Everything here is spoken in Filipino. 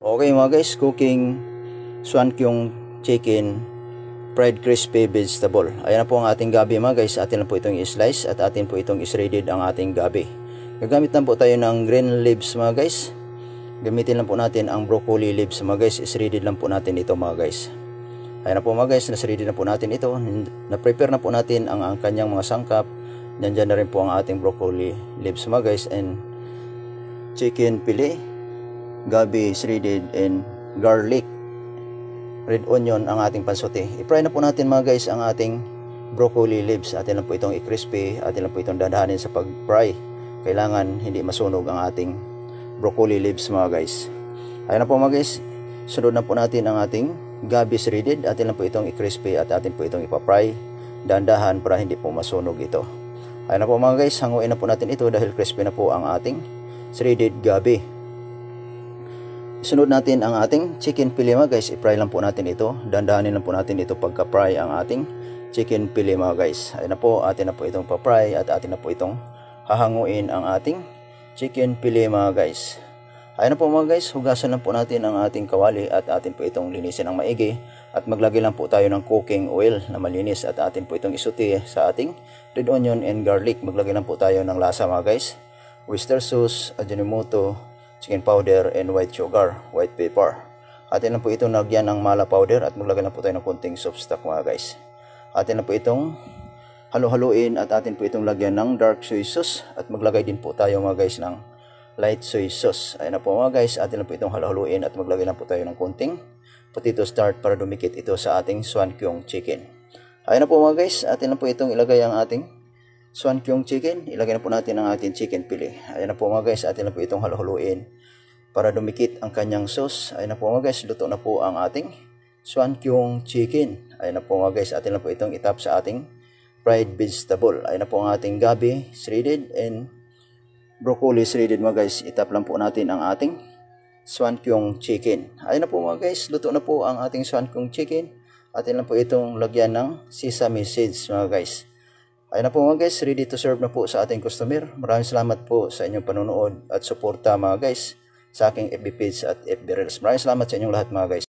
Okay mga guys, cooking Swankyong chicken fried crispy vegetable. Ayan na po ang ating gabi mga guys. Atin na po itong i-slice at atin po itong i-shredded ang ating gabi. Gagamit lang po tayo ng green leaves mga guys. Gamitin lang po natin ang broccoli leaves mga guys. I-shredded lang po natin ito mga guys. Ayan na po mga guys, na-shredded na po natin ito. Na-prepare na po natin ang kanyang mga sangkap. Nandyan na rin po ang ating broccoli leaves mga guys. And chicken pili, gabi shredded, and garlic, red onion ang ating pansote. I-fry na po natin mga guys ang ating broccoli leaves. Atin lang po itong i-crispy, atin lang po itong dadahanin sa pag-fry. Kailangan hindi masunog ang ating broccoli leaves mga guys. Ayan na po mga guys, sunod na po natin ang ating gabi shredded. Atin lang po itong i-crispy at atin po itong ipa-fry dahan-dahan para hindi po masunog ito. Ayan na po mga guys, hanguin na po natin ito dahil crispy na po ang ating shredded gabi. Sunod natin ang ating chicken pili mga guys. I-fry lang po natin ito. Dandahanin lang po natin ito pagka-fry ang ating chicken pili mga guys. Ayun na po, atin na po itong pa-fry at atin na po itong hahanguin ang ating chicken pili mga guys. Ayun na po mga guys, hugasan lang po natin ang ating kawali at atin po itong linisin ng maigi. At maglagay lang po tayo ng cooking oil na malinis at atin po itong isuti sa ating red onion and garlic. Maglagay lang po tayo ng lasa mga guys. Oyster sauce, Ajinomoto, chicken powder, and white sugar, white pepper. Atin lang po itong nagyan ng mala powder at maglagay lang po tayo ng konting soap stock mga guys. Atin lang po itong halu-haluin at atin po itong lagyan ng dark soy sauce at maglagay din po tayo mga guys ng light soy sauce. Ayan na po mga guys, atin lang po itong halu-haluin at maglagay lang po tayo ng konting potato starch para dumikit ito sa ating Swankyong chicken. Ayan na po mga guys, atin lang po itong ilagay ang ating Swankyong chicken. Ilagay na po natin ang ating chicken pili. Ayan na po mga guys, atin na po itong halu-haluin para dumikit ang kanyang sauce. Ayan na po mga guys, luto na po ang ating Swankyong chicken. Ayan na po mga guys, atin na po itong itap sa ating fried vegetable. Ayan na po ang ating gabi shredded and broccoli shredded mga guys. Itap lang po natin ang ating Swankyong chicken. Ayan na po mga guys, luto na po ang ating Swankyong chicken. Atin lang po itong lagyan ng sesame seeds mga guys. Ayun na po mga guys, ready to serve na po sa ating customer. Maraming salamat po sa inyong panonood at suporta mga guys sa aking FB page at FB Reels. Maraming salamat sa inyong lahat mga guys.